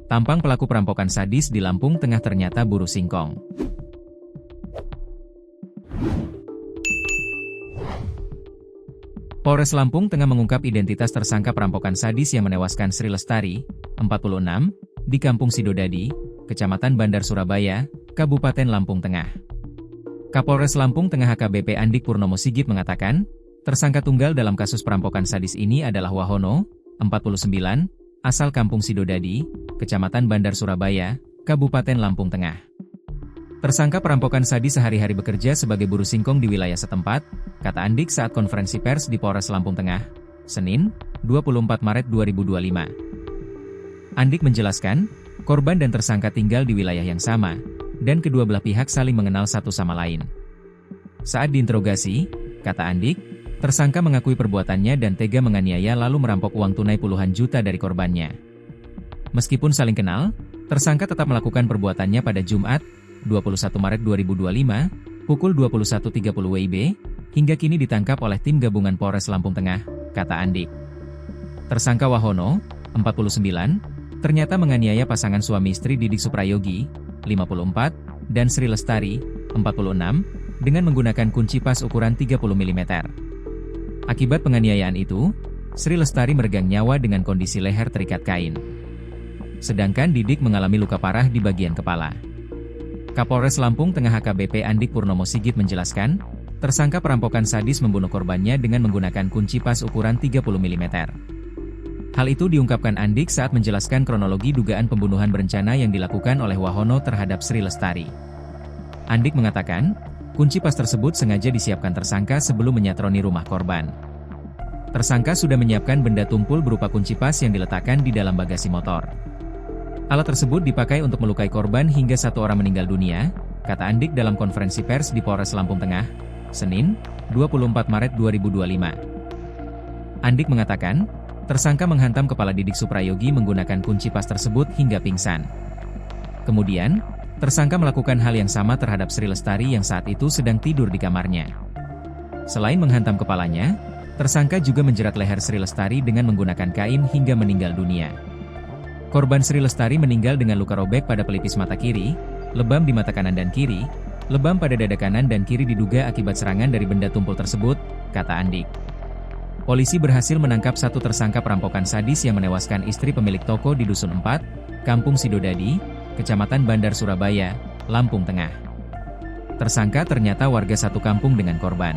Tampang pelaku perampokan sadis di Lampung Tengah ternyata buru singkong. Polres Lampung Tengah mengungkap identitas tersangka perampokan sadis yang menewaskan Sri Lestari, 46, di Kampung Sidodadi, Kecamatan Bandar Surabaya, Kabupaten Lampung Tengah. Kapolres Lampung Tengah HKBP Andik Purnomo Sigit mengatakan, tersangka tunggal dalam kasus perampokan sadis ini adalah Wahono, 49, asal Kampung Sidodadi, Kecamatan Bandar Surabaya, Kabupaten Lampung Tengah. Tersangka perampokan sadis sehari-hari bekerja sebagai buruh singkong di wilayah setempat, kata Andik saat konferensi pers di Polres Lampung Tengah, Senin, 24 Maret 2025. Andik menjelaskan, korban dan tersangka tinggal di wilayah yang sama, dan kedua belah pihak saling mengenal satu sama lain. Saat diinterogasi, kata Andik, tersangka mengakui perbuatannya dan tega menganiaya lalu merampok uang tunai puluhan juta dari korbannya. Meskipun saling kenal, tersangka tetap melakukan perbuatannya pada Jumat, 21 Maret 2025, pukul 21.30 WIB, hingga kini ditangkap oleh tim gabungan Polres Lampung Tengah, kata Andik. Tersangka Wahono, 49, ternyata menganiaya pasangan suami istri Didik Suprayogi, 54, dan Sri Lestari, 46, dengan menggunakan kunci pas ukuran 30 mm. Akibat penganiayaan itu, Sri Lestari meregang nyawa dengan kondisi leher terikat kain. Sedangkan Didik mengalami luka parah di bagian kepala. Kapolres Lampung Tengah HKBP Andik Purnomo Sigit menjelaskan, tersangka perampokan sadis membunuh korbannya dengan menggunakan kunci pas ukuran 30 mm. Hal itu diungkapkan Andik saat menjelaskan kronologi dugaan pembunuhan berencana yang dilakukan oleh Wahono terhadap Sri Lestari. Andik mengatakan, kunci pas tersebut sengaja disiapkan tersangka sebelum menyatroni rumah korban. Tersangka sudah menyiapkan benda tumpul berupa kunci pas yang diletakkan di dalam bagasi motor. Alat tersebut dipakai untuk melukai korban hingga satu orang meninggal dunia, kata Andik dalam konferensi pers di Polres Lampung Tengah, Senin, 24 Maret 2025. Andik mengatakan, tersangka menghantam kepala Didik Suprayogi menggunakan kunci pas tersebut hingga pingsan. Kemudian, tersangka melakukan hal yang sama terhadap Sri Lestari yang saat itu sedang tidur di kamarnya. Selain menghantam kepalanya, tersangka juga menjerat leher Sri Lestari dengan menggunakan kain hingga meninggal dunia. Korban Sri Lestari meninggal dengan luka robek pada pelipis mata kiri, lebam di mata kanan dan kiri, lebam pada dada kanan dan kiri diduga akibat serangan dari benda tumpul tersebut, kata Andik. Polisi berhasil menangkap satu tersangka perampokan sadis yang menewaskan istri pemilik toko di Dusun 4, Kampung Sidodadi, Kecamatan Bandar Surabaya, Lampung Tengah. Tersangka ternyata warga satu kampung dengan korban.